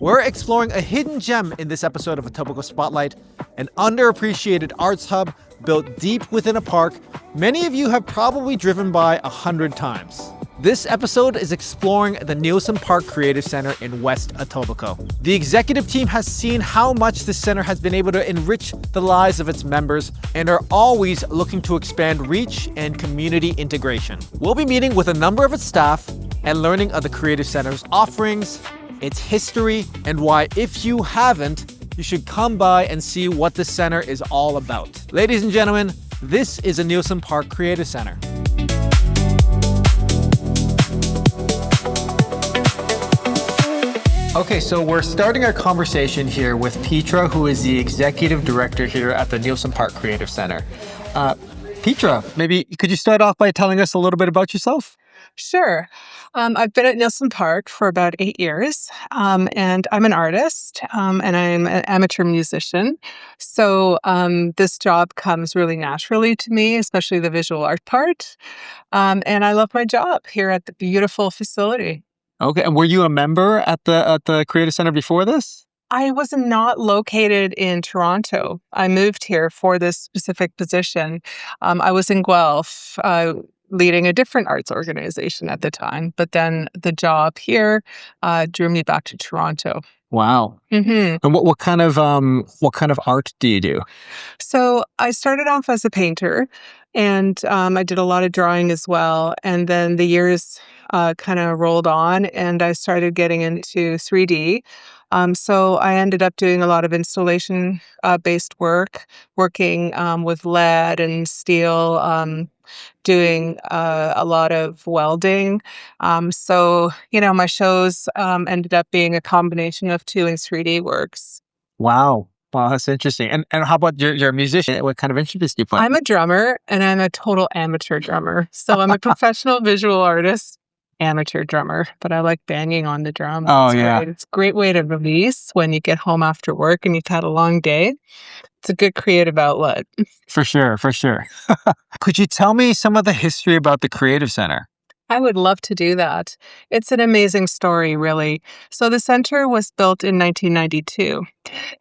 We're exploring a hidden gem in this episode of Etobicoke Spotlight, an underappreciated arts hub built deep within a park many of you have probably driven by 100 times. This episode is exploring the Neilson Park Creative Centre in West Etobicoke. The executive team has seen how much this centre has been able to enrich the lives of its members and are always looking to expand reach and community integration. We'll be meeting with a number of its staff and learning of the Creative Centre's offerings, its history, and why, if you haven't, you should come by and see what this center is all about. Ladies and gentlemen, this is a Neilson Park Creative Centre. Okay, so we're starting our conversation here with Petra, who is the executive director here at the Neilson Park Creative Centre. Petra, maybe could you start off by telling us a little bit about yourself? Sure. I've been at Neilson Park for about 8 years, and I'm an artist, and I'm an amateur musician. So this job comes really naturally to me, especially the visual art part. And I love my job here at the beautiful facility. Okay, and were you a member at the Creative Centre before this? I was not located in Toronto. I moved here for this specific position. I was in Guelph, leading a different arts organization at the time. But then the job here drew me back to Toronto. Wow. Mm-hmm. And what kind of art do you do? So I started off as a painter, and I did a lot of drawing as well. And then the years kind of rolled on, and I started getting into 3D. So I ended up doing a lot of installation-based work, working with lead and steel, doing a lot of welding. So, my shows ended up being a combination of 2 and 3D works. Wow. Wow, that's interesting. And how about you're a musician? What kind of instruments do you play? I'm a drummer, and I'm a total amateur drummer. So I'm a professional visual artist, amateur drummer, but I like banging on the drum. Oh, It's yeah. great. It's a great way to release when you get home after work and you've had a long day. It's a good creative outlet. For sure. Could you tell me some of the history about the Creative Centre? I would love to do that. It's an amazing story, really. So the center was built in 1992,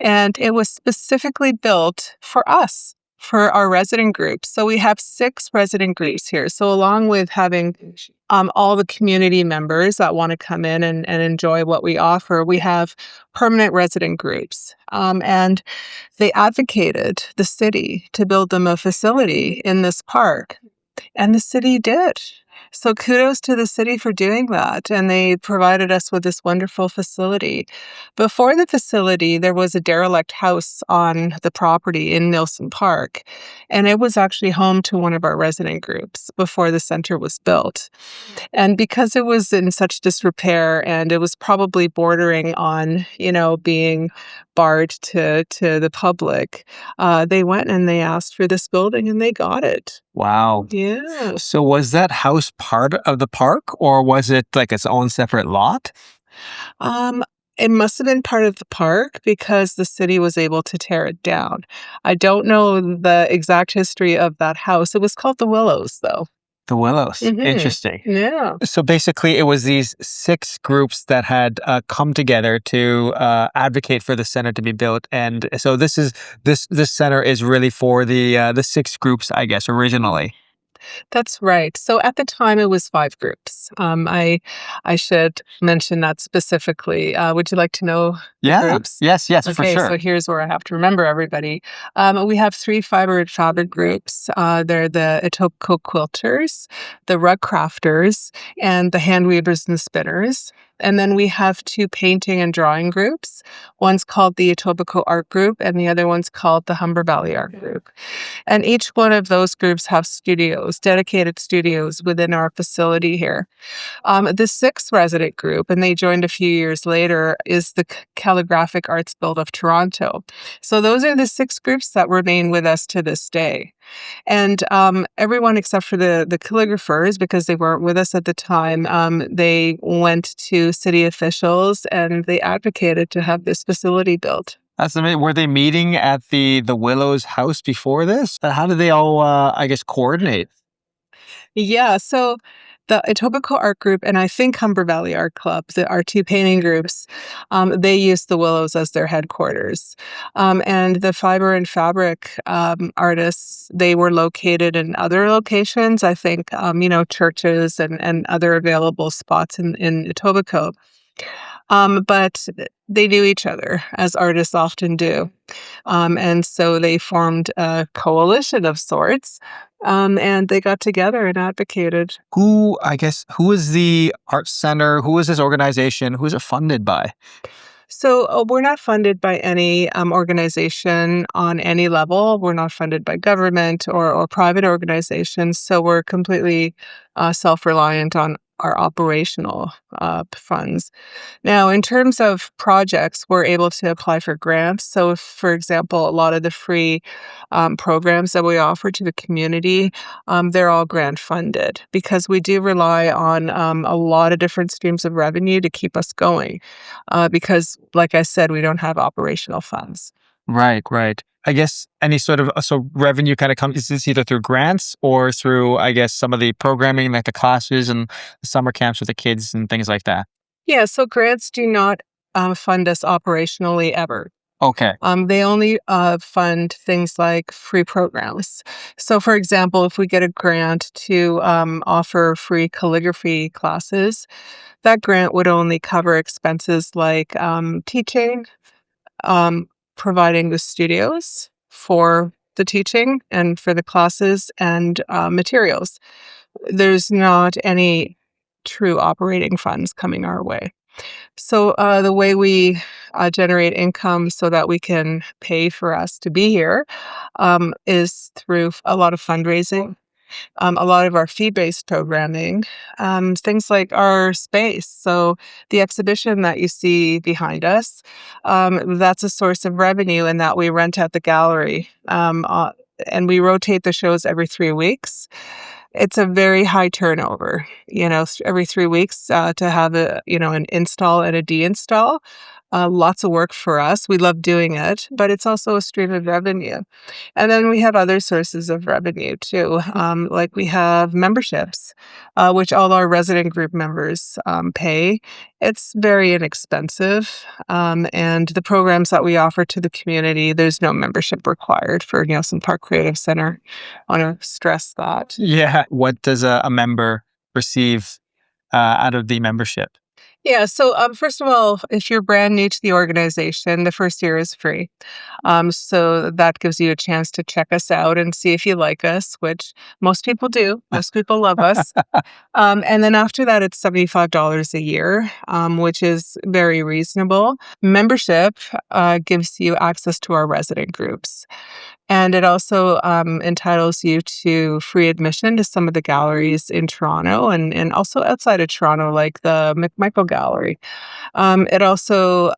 and it was specifically built for us, for our resident groups. So we have 6 resident groups here. So along with having all the community members that want to come in and enjoy what we offer, we have permanent resident groups. And they advocated the city to build them a facility in this park. And the city did. So kudos to the city for doing that. And they provided us with this wonderful facility. Before the facility, there was a derelict house on the property in Neilson Park. And it was actually home to one of our resident groups before the center was built. And because it was in such disrepair and it was probably bordering on, being barred to the public, they went and they asked for this building and they got it. Wow. Yeah. So was that house part of the park, or was it like its own separate lot? It must have been part of the park because the city was able to tear it down. I don't know the exact history of that house. It was called the Willows, though. The Willows. Mm-hmm. Interesting. Yeah. So basically, it was these 6 groups that had come together to advocate for the center to be built, and so this center is really for the 6 groups, I guess, originally. That's right. So at the time, it was 5 groups. I should mention that specifically. Would you like to know the groups? Yes, for Okay, sure. so here's where I have to remember everybody. We have 3 fiber and fabric groups. They're the Etobicoke quilters, the rug crafters, and the hand weavers and spinners. And then we have 2 painting and drawing groups. One's called the Etobicoke Art Group, and the other one's called the Humber Valley Art Group. And each one of those groups have studios, dedicated studios within our facility here. The 6th resident group, and they joined a few years later, is the Calligraphic Arts Guild of Toronto. So those are the 6 groups that remain with us to this day. And everyone except for the calligraphers, because they weren't with us at the time, they went to city officials and they advocated to have this facility built. That's amazing. Were they meeting at the Willows house before this? How did they all, coordinate? Yeah, so The Etobicoke Art Group and I think Humber Valley Art Club, our two painting groups, they use the Willows as their headquarters. And the fiber and fabric artists, they were located in other locations, I think, churches and other available spots in Etobicoke. But they knew each other, as artists often do. And so they formed a coalition of sorts, and they got together and advocated. Who is the art center? Who is this organization? Who is it funded by? So we're not funded by any organization on any level. We're not funded by government or private organizations. So we're completely self-reliant on our operational funds. Now, in terms of projects, we're able to apply for grants. So, if, for example, a lot of the free programs that we offer to the community, they're all grant funded because we do rely on a lot of different streams of revenue to keep us going. Because, like I said, we don't have operational funds. Right, right. I guess any sort of so revenue kind of comes, is this either through grants or through, I guess, some of the programming, like the classes and the summer camps with the kids and things like that? Yeah, so grants do not fund us operationally ever. Okay. They only fund things like free programs. So, for example, if we get a grant to offer free calligraphy classes, that grant would only cover expenses like teaching, um, providing the studios for the teaching and for the classes and materials. There's not any true operating funds coming our way. So the way we generate income so that we can pay for us to be here is through a lot of fundraising, a lot of our fee-based programming, things like our space. So the exhibition that you see behind us, that's a source of revenue in that we rent out the gallery. And we rotate the shows every 3 weeks. It's a very high turnover, every 3 weeks to have an install and a deinstall. Lots of work for us. We love doing it, but it's also a stream of revenue. And then we have other sources of revenue too. Like we have memberships, which all our resident group members pay. It's very inexpensive. And the programs that we offer to the community, there's no membership required for Neilson Park Creative Centre. I want to stress that. Yeah. What does a member receive out of the membership? Yeah, so first of all, if you're brand new to the organization, the first year is free. So that gives you a chance to check us out and see if you like us, which most people do. Most people love us. And then after that, it's $75 a year, which is very reasonable. Membership gives you access to our resident groups. And it also entitles you to free admission to some of the galleries in Toronto and also outside of Toronto, like the McMichael Gallery. It also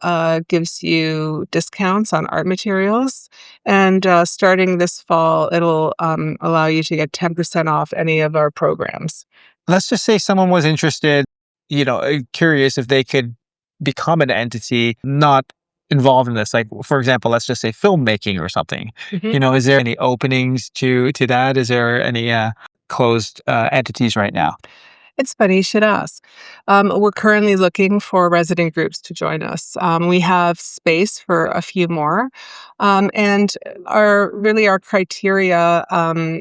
gives you discounts on art materials. And starting this fall, it'll allow you to get 10% off any of our programs. Let's just say someone was interested, curious if they could become an entity, not involved in this. Like, for example, let's just say filmmaking or something. Mhm. Is there any openings to that? Is there any closed entities right now? It's funny you should ask. We're currently looking for resident groups to join us. We have space for a few more. And our criteria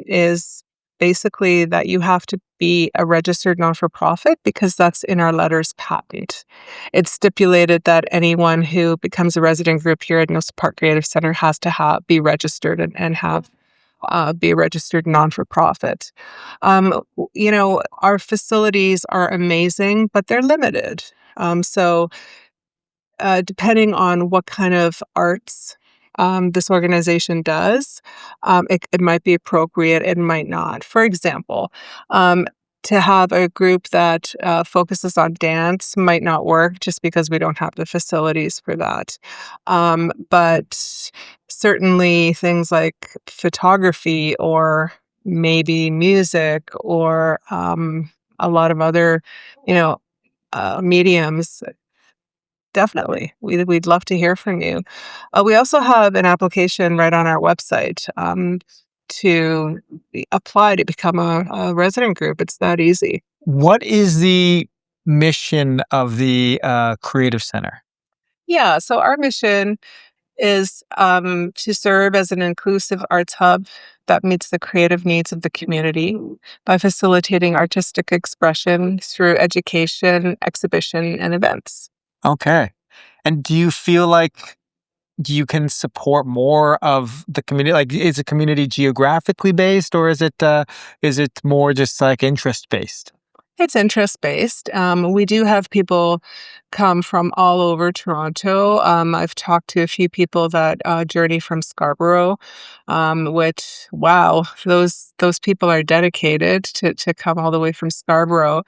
is basically that you have to be a registered non-for-profit because that's in our letters patent. It's stipulated that anyone who becomes a resident group here at Neilson Park Creative Centre has to be registered and have be a registered non-for-profit. Our facilities are amazing, but they're limited. So depending on what kind of arts this organization does, it might be appropriate, it might not. For example, to have a group that focuses on dance might not work just because we don't have the facilities for that. But certainly things like photography or maybe music or a lot of other, mediums. Definitely. We'd love to hear from you. We also have an application right on our website. to apply to become a resident group. It's that easy. What is the mission of the Creative Center? Yeah, so our mission is to serve as an inclusive arts hub that meets the creative needs of the community by facilitating artistic expression through education, exhibition, and events. Okay. And do you feel like you can support more of the community? Like, is the community geographically based, or is it more just like interest based? It's interest based. We do have people come from all over Toronto. I've talked to a few people that journey from Scarborough, which wow, those people are dedicated to come all the way from Scarborough.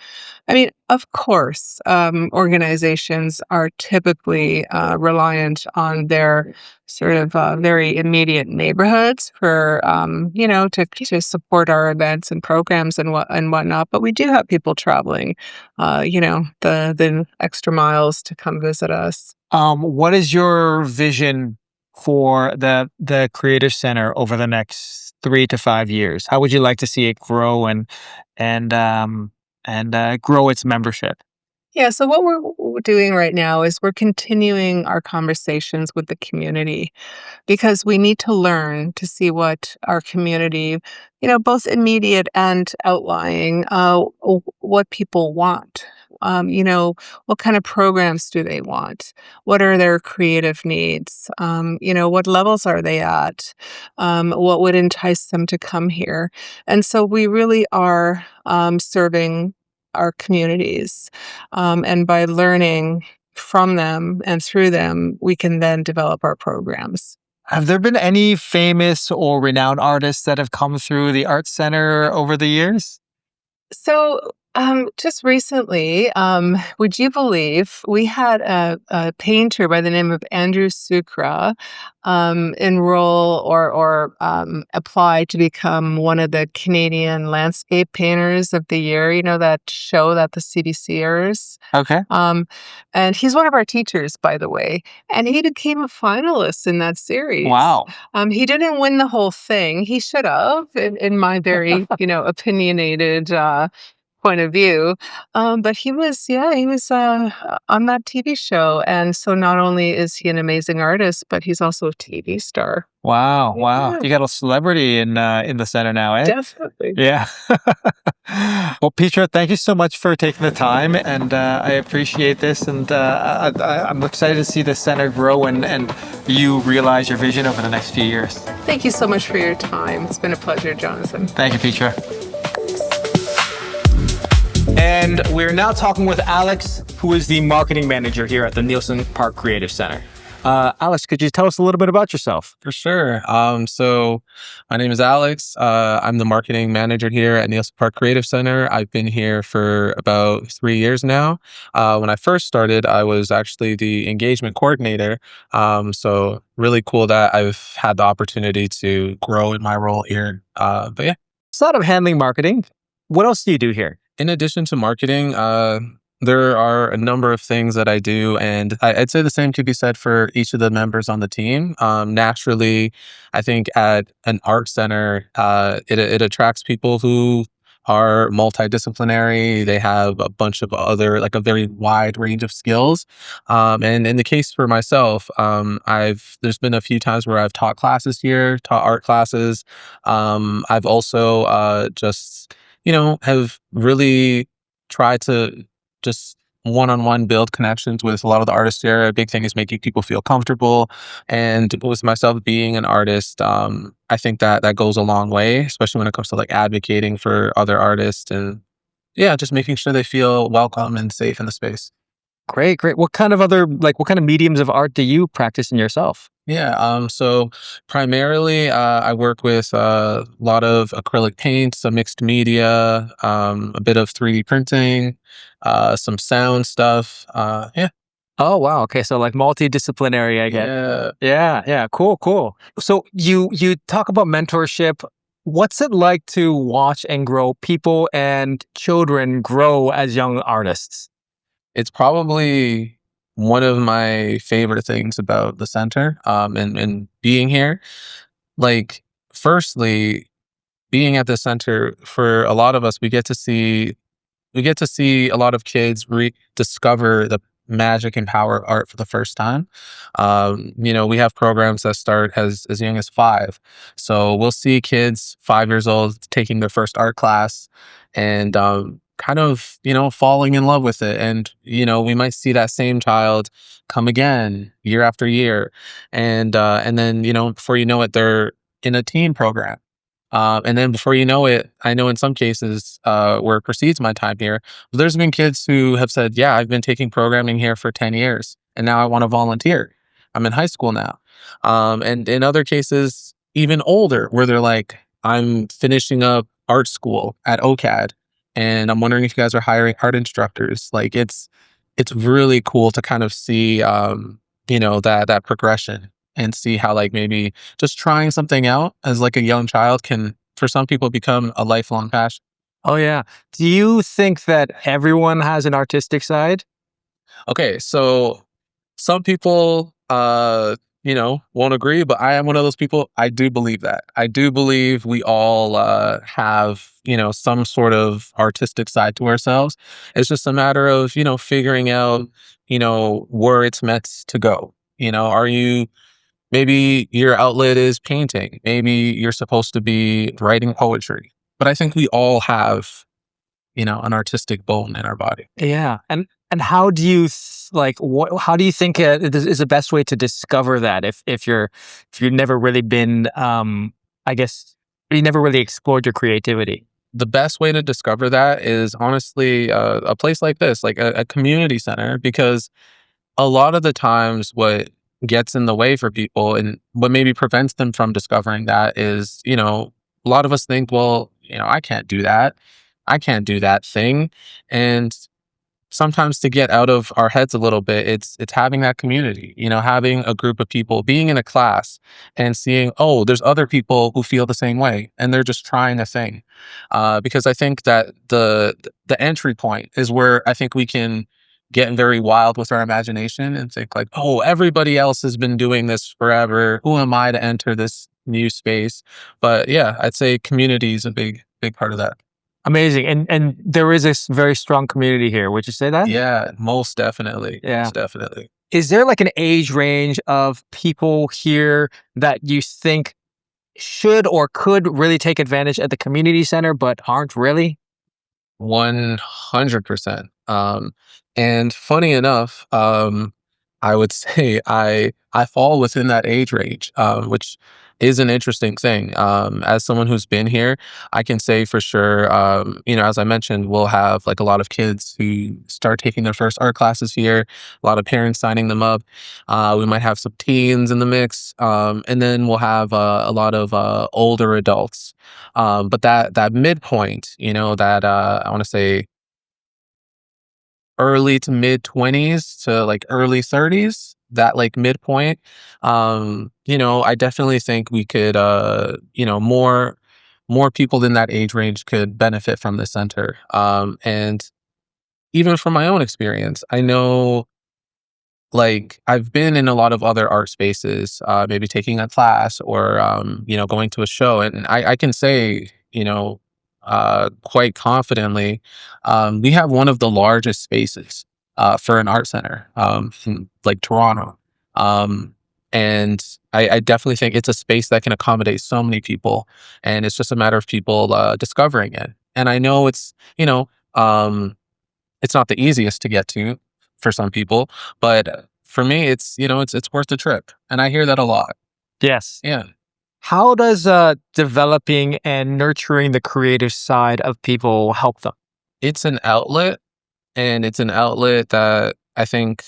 I mean, of course, organizations are typically reliant on their sort of very immediate neighborhoods for to support our events and programs and whatnot. But we do have people traveling, the extra miles to come visit us. What is your vision for the Creative Center over the next 3 to 5 years? How would you like to see it grow and grow its membership? Yeah, so what we're doing right now is we're continuing our conversations with the community because we need to learn to see what our community, both immediate and outlying, what people want. What kind of programs do they want? What are their creative needs? What levels are they at? What would entice them to come here? And so we really are serving our communities. And by learning from them and through them, we can then develop our programs. Have there been any famous or renowned artists that have come through the Arts Center over the years? So, just recently, would you believe we had a painter by the name of Andrew Sukra enroll or apply to become one of the Canadian Landscape Painters of the Year? You know, that show that the CDC airs. Okay. Um, and he's one of our teachers, by the way, and he became a finalist in that series. Wow. He didn't win the whole thing. He should have, in my very, opinionated point of view. But he was on that TV show. And so not only is he an amazing artist, but he's also a TV star. Wow. Wow. Yeah, You got a celebrity in the center now, eh? definitely. Yeah. Well, Petra, thank you so much for taking the time, and I appreciate this, and I'm excited to see the center grow and you realize your vision over the next few years. Thank you so much for your time. It's been a pleasure, Jonathan. Thank you, Petra. And we're now talking with Alex, who is the marketing manager here at the Neilson Park Creative Centre. Alex, could you tell us a little bit about yourself? For sure. So my name is Alex. I'm the marketing manager here at Neilson Park Creative Centre. I've been here for about 3 years now. When I first started, I was actually the engagement coordinator. So really cool that I've had the opportunity to grow in my role here. But yeah. Outside of handling marketing, what else do you do here? In addition to marketing, there are a number of things that I do, and I'd say the same could be said for each of the members on the team. Naturally, I think at an art center, it attracts people who are multidisciplinary. They have a bunch of other, like a very wide range of skills. And in the case for myself, there's been a few times where I've taught classes here, taught art classes. I've also have really tried to just one-on-one build connections with a lot of the artists here. A big thing is making people feel comfortable. And with myself being an artist, I think that goes a long way, especially when it comes to like advocating for other artists and yeah, just making sure they feel welcome and safe in the space. Great, great. What kind of mediums of art do you practice in yourself? Yeah, so primarily I work with a lot of acrylic paints, some mixed media, a bit of 3D printing, some sound stuff. Yeah. Oh, wow. Okay, so like multidisciplinary, I get. Yeah. Yeah. Cool, cool. So you talk about mentorship. What's it like to watch and grow people and children grow as young artists? It's probably one of my favorite things about the center and being here. Like firstly, being at the center, for a lot of us, we get to see a lot of kids rediscover the magic and power of art for the first time. We have programs that start as young as 5. So we'll see kids 5 years old taking their first art class and kind of, falling in love with it. And, we might see that same child come again year after year. And then, before you know it, they're in a teen program. And then before you know it, I know in some cases where it precedes my time here, there's been kids who have said, "Yeah, I've been taking programming here for 10 years, and now I want to volunteer. I'm in high school now." And in other cases, even older, where they're like, "I'm finishing up art school at OCAD, and I'm wondering if you guys are hiring art instructors." Like it's really cool to kind of see, that progression and see how like maybe just trying something out as like a young child can, for some people, become a lifelong passion. Oh, yeah. Do you think that everyone has an artistic side? Okay, so some people, won't agree, but I am one of those people. I do believe that. I do believe we all have, some sort of artistic side to ourselves. It's just a matter of, figuring out, where it's meant to go. Are you, maybe your outlet is painting. Maybe you're supposed to be writing poetry. But I think we all have, an artistic bone in our body. Yeah. And how do you how do you think is the best way to discover that if you've never really been I guess you never really explored your creativity? The best way to discover that is honestly a place like this, like a community center, because a lot of the times what gets in the way for people and what maybe prevents them from discovering that is, a lot of us think, well, I can't do that. I can't do that thing. And sometimes to get out of our heads a little bit, it's having that community, having a group of people, being in a class and seeing, oh, there's other people who feel the same way and they're just trying a thing. Because I think that the entry point is where I think we can get very wild with our imagination and think like, oh, everybody else has been doing this forever. Who am I to enter this new space? But yeah, I'd say community is a big part of that. Amazing. And there is this very strong community here. Would you say that? Yeah, most definitely. Yeah. Most definitely. Is there like an age range of people here that you think should or could really take advantage at the community center but aren't really? 100%. And funny enough, I would say I fall within that age range, which is an interesting thing. As someone who's been here, I can say for sure, as I mentioned, we'll have like a lot of kids who start taking their first art classes here, a lot of parents signing them up. We might have some teens in the mix, and then we'll have a lot of older adults. But that midpoint, that I want to say early to mid 20s to like early 30s, that like midpoint, I definitely think we could, more people in that age range could benefit from the center. And even from my own experience, I know like I've been in a lot of other art spaces, maybe taking a class or going to a show, and I can say, quite confidently, we have one of the largest spaces for an art center, in, like Toronto, and I definitely think it's a space that can accommodate so many people, and it's just a matter of people discovering it. And I know it's not the easiest to get to for some people, but for me, it's worth the trip, and I hear that a lot. Yes. Yeah, How does developing and nurturing the creative side of people help them? it's an outlet, and it's an outlet that I think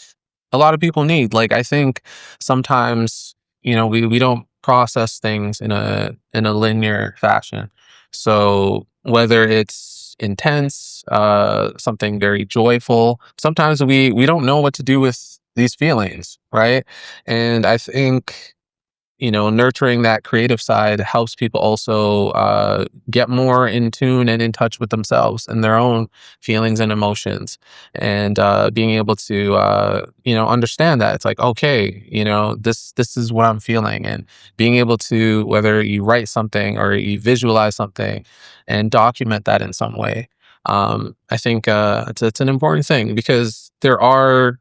a lot of people need. Like I think sometimes, we don't process things in a linear fashion. So whether it's intense, something very joyful, sometimes we don't know what to do with these feelings, right? And I think nurturing that creative side helps people also get more in tune and in touch with themselves and their own feelings and emotions, and being able to understand that it's like, okay, this is what I'm feeling, and being able to, whether you write something or you visualize something and document that in some way. I think it's an important thing, because there are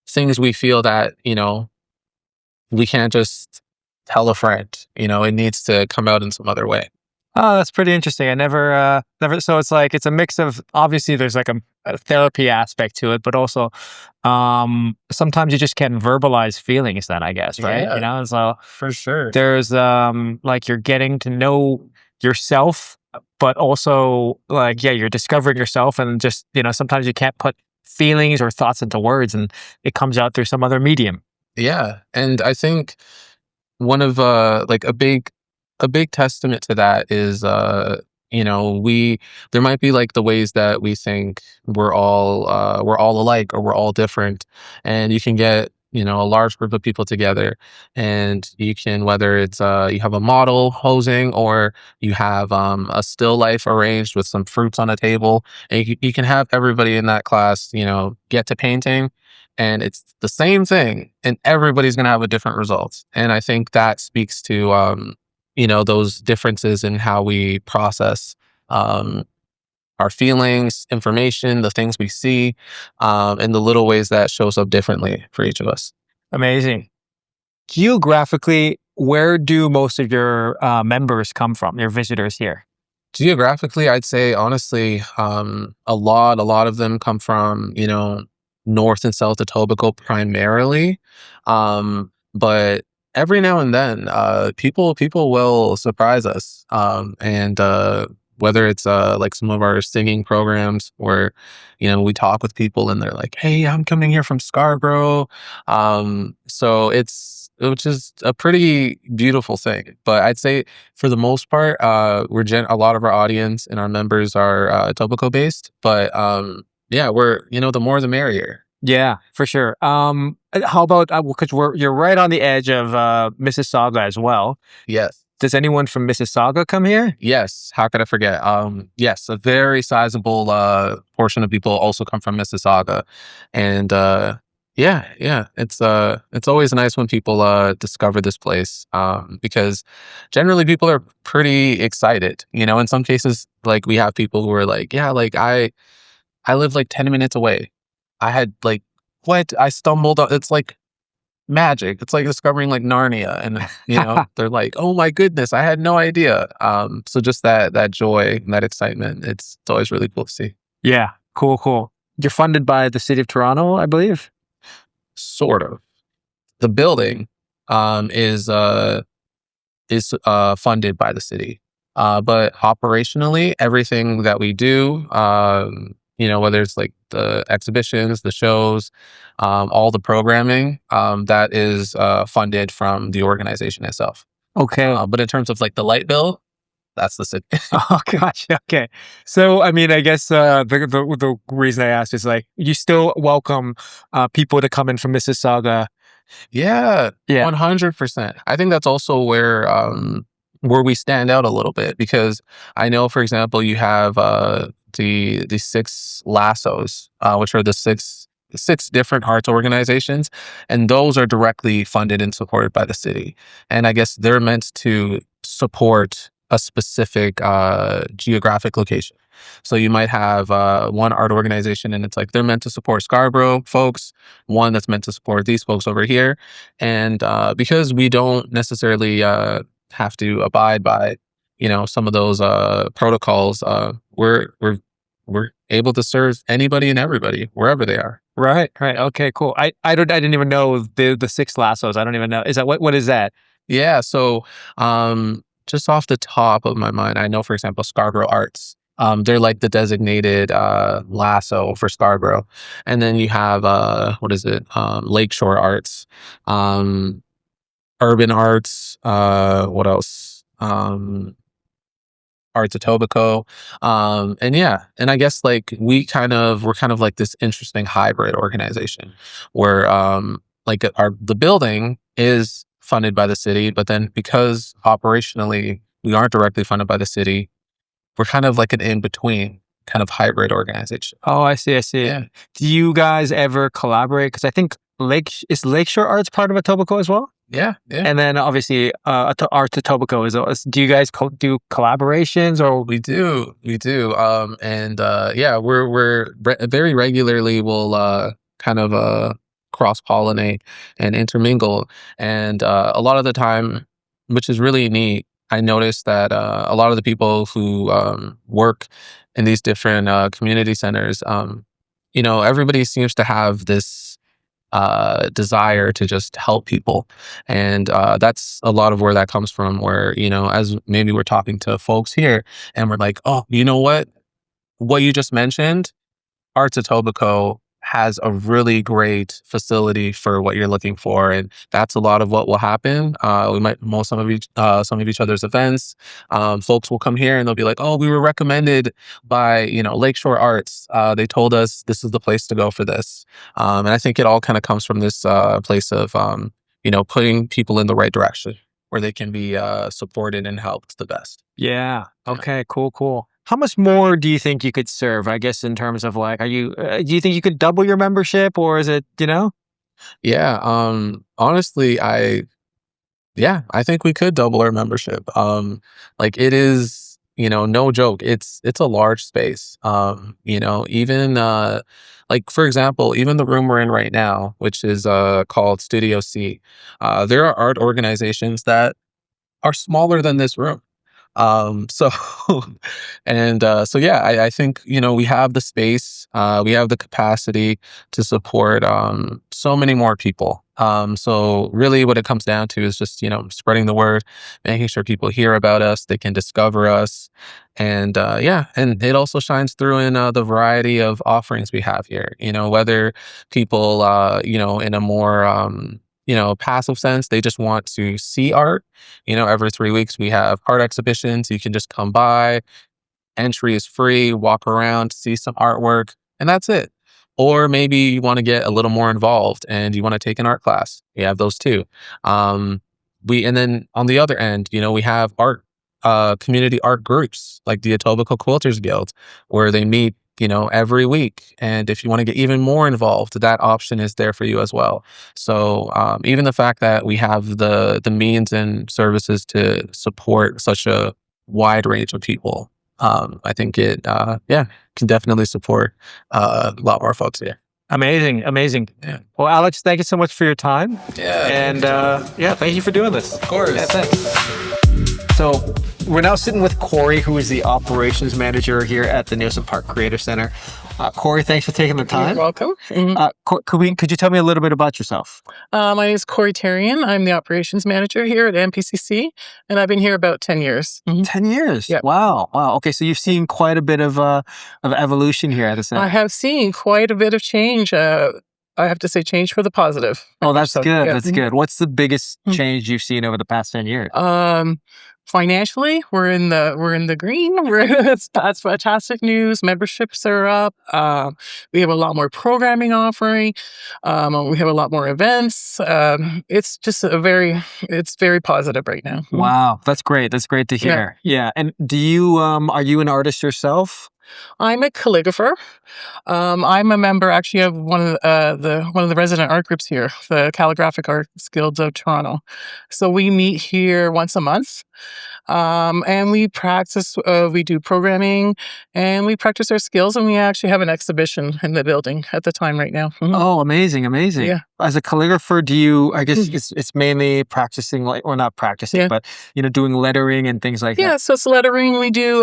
things we feel that we can't just tell a friend. It needs to come out in some other way. Oh, that's pretty interesting. I never. So it's like it's a mix of, obviously there's like a therapy aspect to it, but also sometimes you just can't verbalize feelings. Then I guess, right? Yeah, And so for sure. there's like you're getting to know yourself, but also like, yeah, you're discovering yourself, and just sometimes you can't put feelings or thoughts into words, and it comes out through some other medium. Yeah, and I think one of like a big testament to that is we there might be like the ways that we think we're all alike, or we're all different, and you can get a large group of people together, and you can, whether it's you have a model posing, or you have a still life arranged with some fruits on a table, and you can have everybody in that class get to painting, and it's the same thing, and everybody's going to have a different result. And I think that speaks to those differences in how we process um, our feelings, information, the things we see, and the little ways that shows up differently for each of us. Amazing. Geographically, where do most of your members come from? Your visitors here? Geographically, I'd say honestly, a lot of them come from North and South Etobicoke primarily, but every now and then, people will surprise us, and whether it's like some of our singing programs, where we talk with people and they're like, "Hey, I'm coming here from Scarborough," so which is a pretty beautiful thing. But I'd say for the most part, a lot of our audience and our members are Etobicoke based, but yeah, we're the more the merrier. Yeah, for sure. How about, because you're right on the edge of Mississauga as well. Yes. Does anyone from Mississauga come here? Yes, how could I forget? Yes, a very sizable portion of people also come from Mississauga, and yeah, it's always nice when people discover this place, because generally people are pretty excited. In some cases, like, we have people who are like, yeah, like I live like 10 minutes away. I had like, what? I stumbled. It's like magic. It's like discovering like Narnia, and they're like, "Oh my goodness, I had no idea." So just that joy and that excitement, it's always really cool to see. Yeah, cool. You're funded by the city of Toronto, I believe. Sort of. The building is funded by the city, but operationally, everything that we do, whether it's like the exhibitions, the shows, all the programming, that is funded from the organization itself. Okay. But in terms of like the light bill, that's the city. Oh gosh. Okay. So I mean, I guess the reason I asked is, like, you still welcome people to come in from Mississauga. Yeah, Yeah. 100%. I think that's also where we stand out a little bit, because I know, for example, you have the six Lassos, which are the six different arts organizations, and those are directly funded and supported by the city. And I guess they're meant to support a specific geographic location. So you might have one art organization, and it's like they're meant to support Scarborough folks, one that's meant to support these folks over here. And because we don't necessarily have to abide by some of those protocols, we're able to serve anybody and everybody wherever they are. Right. Okay. Cool. I didn't even know the six lassos. I don't even know. Is that what is that? Yeah, so just off the top of my mind, I know, for example, Scarborough Arts. They're like the designated lasso for Scarborough. And then you have what is it? Lakeshore Arts, Urban Arts, what else? Arts Etobicoke. And yeah, and I guess like we're kind of like this interesting hybrid organization where the building is funded by the city, but then because operationally we aren't directly funded by the city, we're kind of like an in-between kind of hybrid organization. Oh, I see. I see. Yeah. Do you guys ever collaborate? Because I think Lakeshore Arts part of Etobicoke as well? Yeah. And then obviously Arts Etobicoke is. Do you guys do collaborations or? We do. We're very regularly will kind of cross-pollinate and intermingle. And a lot of the time, which is really neat, I noticed that a lot of the people who work in these different community centers, everybody seems to have this desire to just help people. And that's a lot of where that comes from, where, as maybe we're talking to folks here and we're like, oh, you know what you just mentioned, Arts Etobicoke has a really great facility for what you're looking for, and that's a lot of what will happen. We might promote some of each other's events. Folks will come here and they'll be like, "Oh, we were recommended by Lakeshore Arts. They told us this is the place to go for this." And I think it all kind of comes from this place of putting people in the right direction where they can be supported and helped the best. Yeah. Okay. Cool. How much more do you think you could serve? I guess in terms of like, do you think you could double your membership, or is it, Yeah. Honestly, I think we could double our membership. Like it is, no joke. It's a large space. Even like for example, even the room we're in right now, which is called Studio C. There are art organizations that are smaller than this room. So I think, we have the space, we have the capacity to support, so many more people. So really what it comes down to is just, spreading the word, making sure people hear about us, they can discover us. And, and it also shines through in, the variety of offerings we have here, whether people, in a more, passive sense, they just want to see art. Every 3 weeks we have art exhibitions. You can just come by. Entry is free, walk around, see some artwork, and that's it. Or maybe you want to get a little more involved and you want to take an art class. We have those too. And then on the other end, we have community art groups like the Etobicoke Quilters Guild, where they meet every week. And if you want to get even more involved, that option is there for you as well. So even the fact that we have the means and services to support such a wide range of people, I think it can definitely support a lot more folks here. Amazing. Yeah. Well, Alex, thank you so much for your time. Yeah. And thank you for doing this. Of course. Yeah, thanks. So we're now sitting with Corey, who is the operations manager here at the Neilson Park Creative Centre. Corey, thanks for taking the time. You're welcome. Could you tell me a little bit about yourself? My name is Corey Tarian. I'm the operations manager here at NPCC, and I've been here about 10 years. 10 years? Yep. Wow. Okay, so you've seen quite a bit of evolution here at the center. I have seen quite a bit of change. I have to say change for the positive. Oh, that's good. Yeah. That's good. What's the biggest change you've seen over the past 10 years? Financially, we're in the green. That's fantastic news. Memberships are up. We have a lot more programming offering. We have a lot more events. It's just it's very positive right now. Wow, that's great. That's great to hear. Yeah. And do you are you an artist yourself? I'm a calligrapher. I'm a member actually of one of the resident art groups here, the Calligraphic Arts Guild of Toronto. So we meet here once a month, and we practice. We do programming, and we practice our skills. And we actually have an exhibition in the building at the time right now. Oh, amazing! Yeah. As a calligrapher, do you? I guess it's mainly practicing, not practicing, but doing lettering and things like that. Yeah, so it's lettering. We do.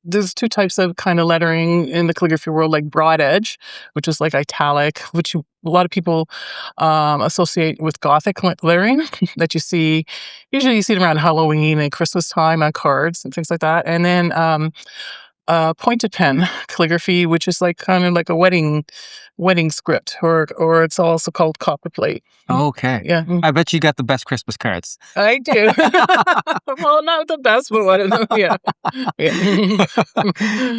There's two types of kind of lettering in the calligraphy world, like broad edge, which is like italic, which a lot of people associate with Gothic lettering that you see. Usually, you see it around Halloween and Christmas time on cards and things like that. And then pointed pen calligraphy, which is like kind of like a wedding script, or it's also called copperplate. Okay. Yeah. I bet you got the best Christmas cards. I do. Well, not the best, but one of them. Yeah.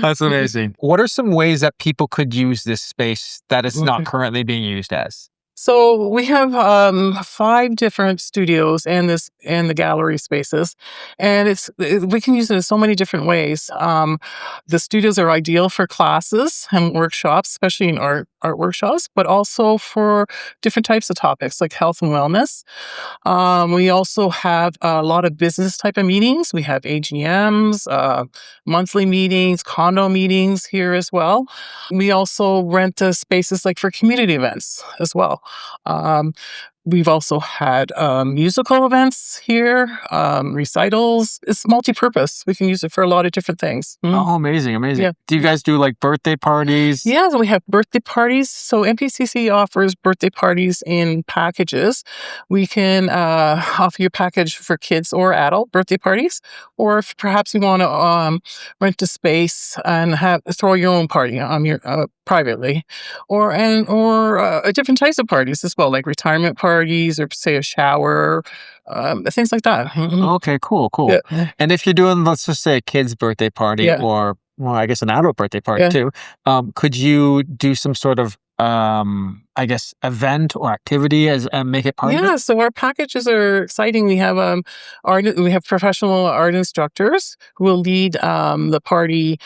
That's amazing. What are some ways that people could use this space that is not currently being used as? So we have 5 different studios and the gallery spaces, and we can use it in so many different ways. The studios are ideal for classes and workshops, especially in art workshops, but also for different types of topics like health and wellness. We also have a lot of business type of meetings. We have AGMs, monthly meetings, condo meetings here as well. We also rent spaces like for community events as well. Um, we've also had musical events here, recitals. It's multi-purpose. We can use it for a lot of different things. Oh, amazing, amazing. Yeah. Do you guys do like birthday parties? Yeah, so we have birthday parties. So NPCC offers birthday parties in packages. We can offer you a package for kids or adult birthday parties, or if perhaps you want to rent a space and throw your own party on your privately, or different types of parties as well, like retirement parties or say a shower, things like that. Okay, cool, cool. Yeah. And if you're doing, let's just say a kid's birthday party Yeah. or, well, I guess an adult birthday party Yeah. too, could you do some sort of, I guess, event or activity and make it part of Yeah, it? so our packages are exciting. We have we have professional art instructors who will lead the party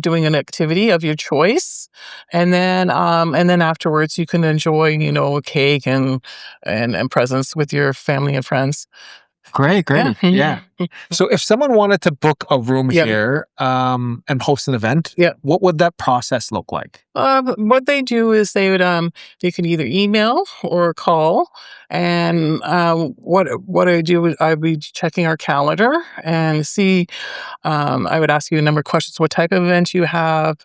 doing an activity of your choice, and then afterwards you can enjoy a cake and presents with your family and friends. Great, Yeah. great. Yeah. So if someone wanted to book a room Yeah. here and host an event, Yeah. what would that process look like? What they do is they could either email or call, and what I do is I'd be checking our calendar and see. I would ask you a number of questions: what type of event you have,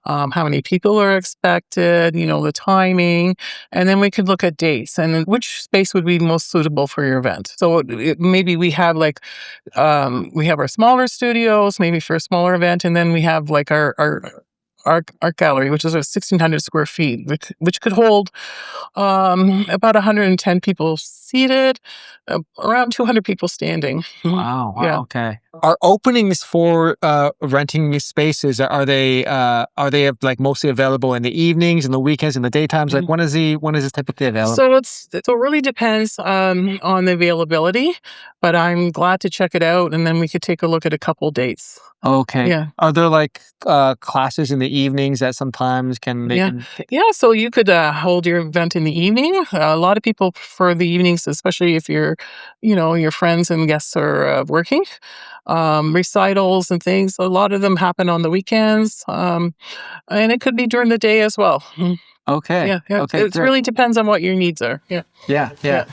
how many people are expected, the timing, and then we could look at dates and then which space would be most suitable for your event. So maybe we have we have our smaller studios, maybe for a smaller event, and then we have like our art gallery, which is 1,600 square feet, which could hold about 110 people seated, around 200 people standing. Wow. Yeah. Okay. Are openings for renting these spaces, are they like mostly available in the evenings and the weekends and the daytimes? Like when is this typically available? So it really depends on the availability, but I'm glad to check it out, and then we could take a look at a couple dates. Okay. Yeah. Are there like classes in the evenings that sometimes Yeah. Yeah, so you could hold your event in the evening. A lot of people prefer the evenings, especially if your friends and guests are working. Recitals and things, a lot of them happen on the weekends, and it could be during the day as well. Okay. Yeah. Okay. It really depends on what your needs are. Yeah. Yeah.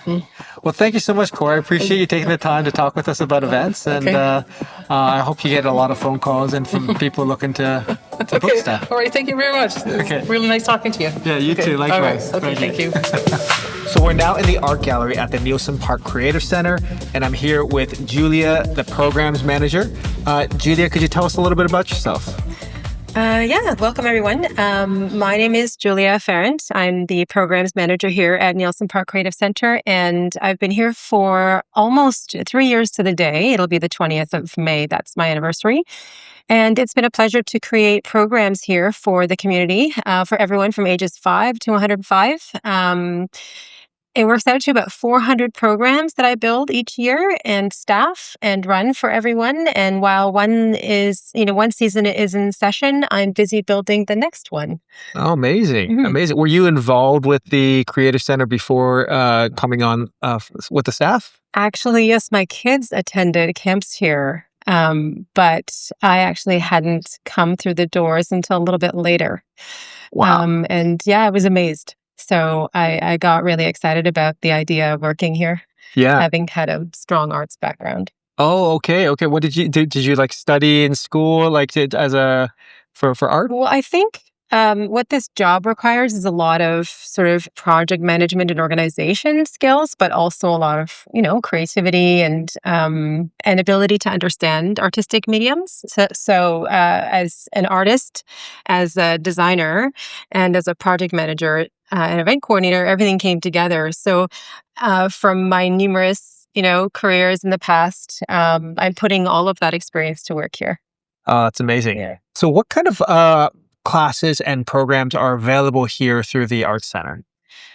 Well, thank you so much, Corey. I appreciate you taking the time to talk with us about events, and Okay. I hope you get a lot of phone calls and from people looking to book Okay. stuff. All right. Thank you very much. Okay. Really nice talking to you. Yeah, you Okay. too. Likewise. All right. Okay. Thank you. So we're now in the art gallery at the Neilson Park Creative Centre, and I'm here with Julia, the programs manager. Julia, could you tell us a little bit about yourself? Yeah, welcome everyone. My name is Julia Ferrand. I'm the programs manager here at Neilson Park Creative Centre, and I've been here for almost 3 years to the day. It'll be the 20th of May. That's my anniversary. And it's been a pleasure to create programs here for the community, for everyone from ages 5 to 105. It works out to about 400 programs that I build each year and staff and run for everyone. And while one season is in session, I'm busy building the next one. Oh, amazing. Mhm. Amazing. Were you involved with the Creative Center before coming on with the staff? Actually, yes, my kids attended camps here, but I actually hadn't come through the doors until a little bit later. Wow. And yeah, I was amazed. So I got really excited about the idea of working here, Yeah. having had a strong arts background. Oh, okay. Okay. What did you do? Did you like study in school, like for art? Well, I think what this job requires is a lot of sort of project management and organization skills, but also a lot of, creativity and ability to understand artistic mediums. So as an artist, as a designer, and as a project manager and event coordinator, everything came together. So from my numerous, careers in the past, I'm putting all of that experience to work here. Oh, that's amazing. Yeah. So what kind of classes and programs are available here through the Arts Center?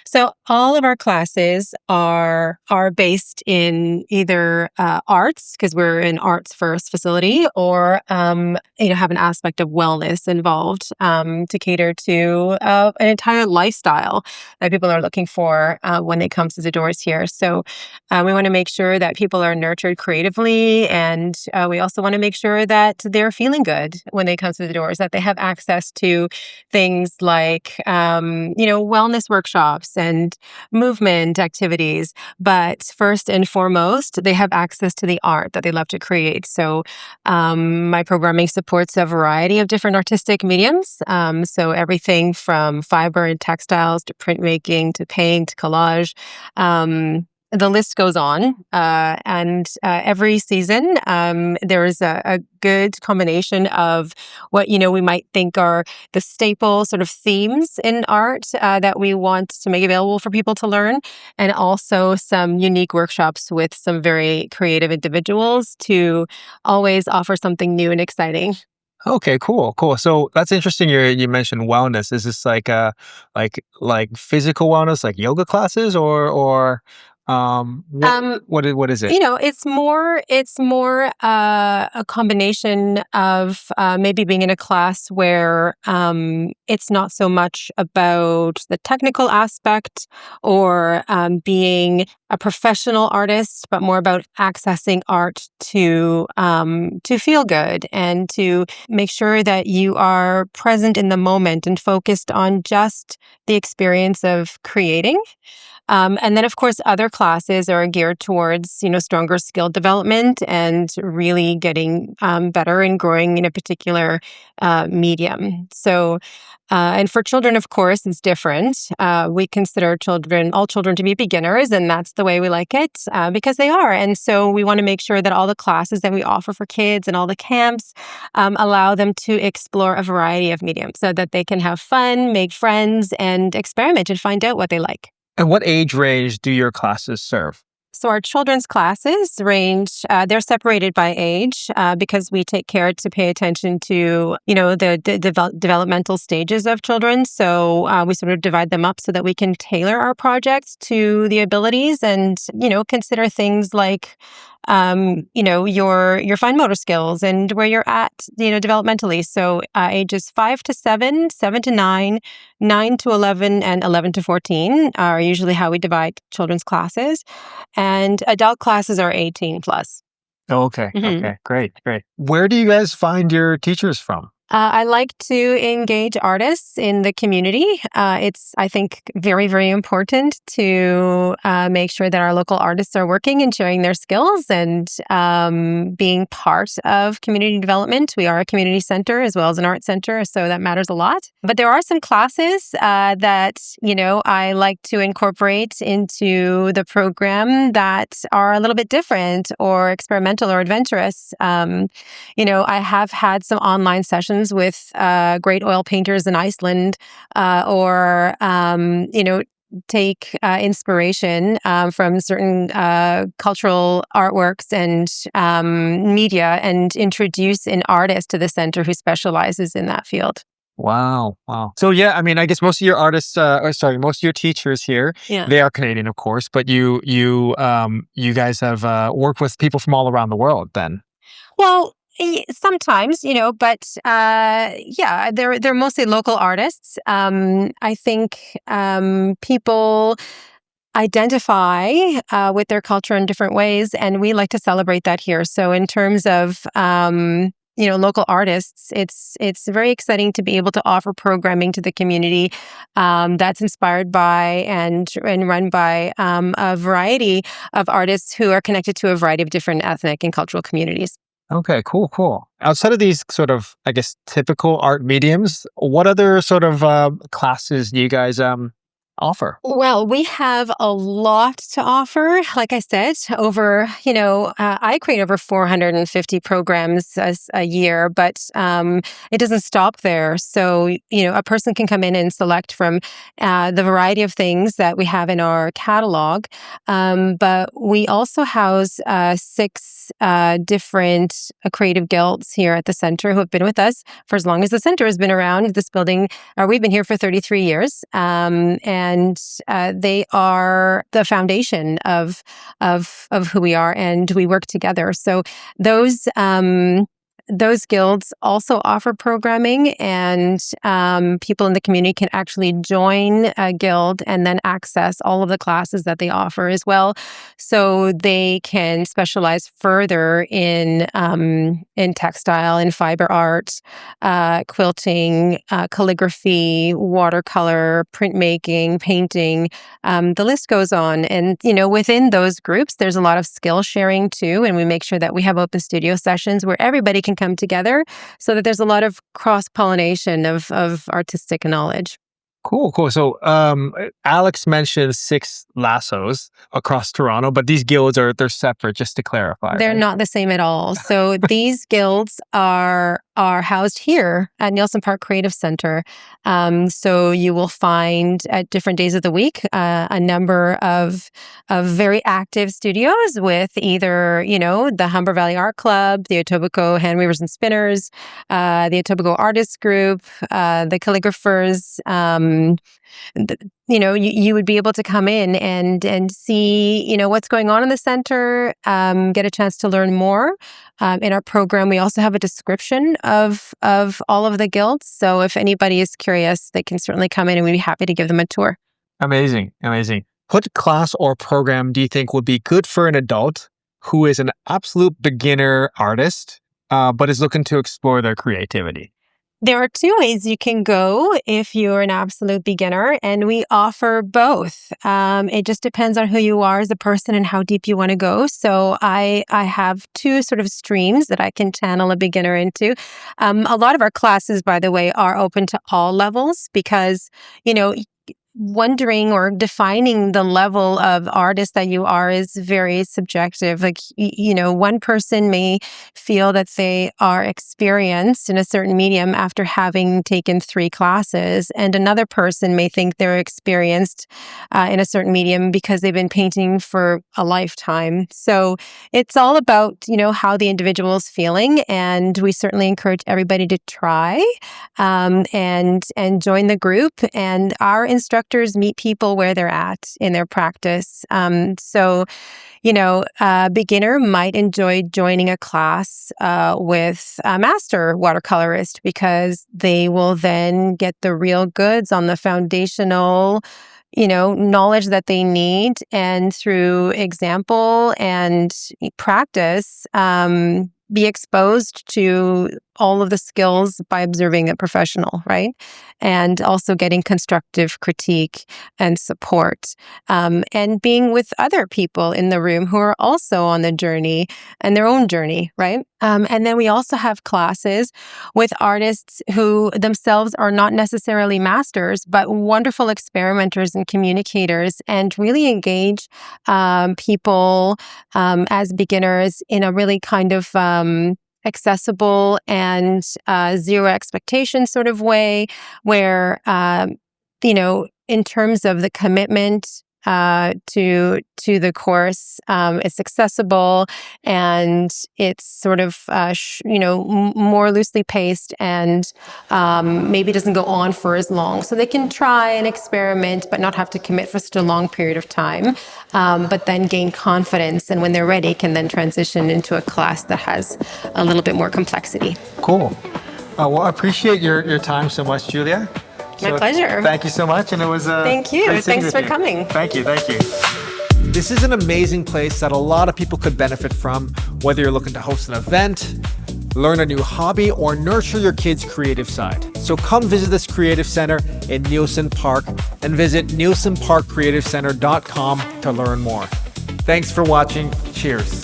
So all of our classes are based in either arts, because we're an arts first facility, or have an aspect of wellness involved to cater to an entire lifestyle that people are looking for when they come to the doors here. So we want to make sure that people are nurtured creatively, and we also want to make sure that they're feeling good when they come to the doors, that they have access to things like wellness workshops and movement activities. But first and foremost, they have access to the art that they love to create. So my programming supports a variety of different artistic mediums. So everything from fiber and textiles to printmaking to paint, collage. The list goes on. And every season, there's a good combination of what, we might think are the staple sort of themes in art that we want to make available for people to learn, and also some unique workshops with some very creative individuals to always offer something new and exciting. Okay, cool. So that's interesting. You mentioned wellness. Is this like physical wellness, like yoga classes, or what is it? It's more a combination of maybe being in a class where it's not so much about the technical aspect or being a professional artist, but more about accessing art to feel good and to make sure that you are present in the moment and focused on just the experience of creating. And then, of course, other classes are geared towards, stronger skill development and really getting better and growing in a particular medium. So, and for children, of course, it's different. We consider all children to be beginners, and that's the way we like it because they are. And so we want to make sure that all the classes that we offer for kids and all the camps allow them to explore a variety of mediums so that they can have fun, make friends, and experiment and find out what they like. And what age range do your classes serve? So our children's classes range, they're separated by age because we take care to pay attention to, the developmental stages of children. So we sort of divide them up so that we can tailor our projects to the abilities and, consider things like, your fine motor skills and where you're at, developmentally. So ages 5 to 7, 7 to 9, 9 to 11, and 11 to 14 are usually how we divide children's classes. And adult classes are 18 plus. Oh, okay. Mhm. Okay. Great. Where do you guys find your teachers from? I like to engage artists in the community. It's, I think, very, very important to make sure that our local artists are working and sharing their skills and being part of community development. We are a community center as well as an art center, so that matters a lot. But there are some classes that, I like to incorporate into the program that are a little bit different or experimental or adventurous. I have had some online sessions with great oil painters in Iceland, or take inspiration from certain cultural artworks and media, and introduce an artist to the center who specializes in that field. Wow. So yeah, I guess most of your artists, most of your teachers here, Yeah. they are Canadian, of course, but you guys have worked with people from all around the world then. Well, sometimes, but yeah, they're mostly local artists. I think people identify with their culture in different ways, and we like to celebrate that here. So in terms of local artists, it's very exciting to be able to offer programming to the community that's inspired by and run by a variety of artists who are connected to a variety of different ethnic and cultural communities. Okay, cool. Outside of these sort of, I guess, typical art mediums, what other sort of classes do you guys offer? Well, we have a lot to offer. Like I said, I create over 450 programs a year, but it doesn't stop there. So, a person can come in and select from the variety of things that we have in our catalog. But we also house 6 different creative guilds here at the center who have been with us for as long as the center has been around. This building, we've been here for 33 years. And and they are the foundation of who we are, and we work together. So those guilds also offer programming, and people in the community can actually join a guild and then access all of the classes that they offer as well. So they can specialize further in textile and fiber art, quilting, calligraphy, watercolor, printmaking, painting. The list goes on. And, within those groups, there's a lot of skill sharing too. And we make sure that we have open studio sessions where everybody can come together so that there's a lot of cross-pollination of artistic knowledge. Cool. So Alex mentioned 6 Lassos across Toronto, but these guilds they're separate, just to clarify. They're right? not the same at all. So these guilds are housed here at Neilson Park Creative Centre. So you will find at different days of the week a number of very active studios with either, the Humber Valley Art Club, the Etobicoke Hand Weavers and Spinners, the Etobicoke Artists Group, the Calligraphers. You would be able to come in and see, what's going on in the center, get a chance to learn more. In our program, we also have a description of all of the guilds. So if anybody is curious, they can certainly come in and we'd be happy to give them a tour. Amazing. What class or program do you think would be good for an adult who is an absolute beginner artist, but is looking to explore their creativity? There are 2 ways you can go if you're an absolute beginner, and we offer both. It just depends on who you are as a person and how deep you want to go. So I have 2 sort of streams that I can channel a beginner into. A lot of our classes, by the way, are open to all levels because, wondering or defining the level of artist that you are is very subjective. Like, one person may feel that they are experienced in a certain medium after having taken 3 classes, and another person may think they're experienced in a certain medium because they've been painting for a lifetime. So it's all about, how the individual is feeling, and we certainly encourage everybody to try and join the group. And our instructors meet people where they're at in their practice. So, a beginner might enjoy joining a class with a master watercolorist because they will then get the real goods on the foundational knowledge that they need, and through example and practice, be exposed to all of the skills by observing a professional, right? And also getting constructive critique and support, and being with other people in the room who are also on the journey and their own journey, right? And then we also have classes with artists who themselves are not necessarily masters, but wonderful experimenters and communicators, and really engage people as beginners in a really kind of accessible and zero expectation sort of way, where in terms of the commitment to the course, it's accessible and it's sort of more loosely paced, and maybe doesn't go on for as long, so they can try and experiment but not have to commit for such a long period of time, but then gain confidence, and when they're ready can then transition into a class that has a little bit more complexity. Cool. Well, I appreciate your time so much, Julia. My pleasure. Thank you so much, and it was Thank you. great sitting Thanks with for you. coming. Thank you. This is an amazing place that a lot of people could benefit from, whether you're looking to host an event, learn a new hobby, or nurture your kids' creative side. So come visit this creative center in Neilson Park and visit neilsonparkcreativecentre.com to learn more. Thanks for watching. Cheers.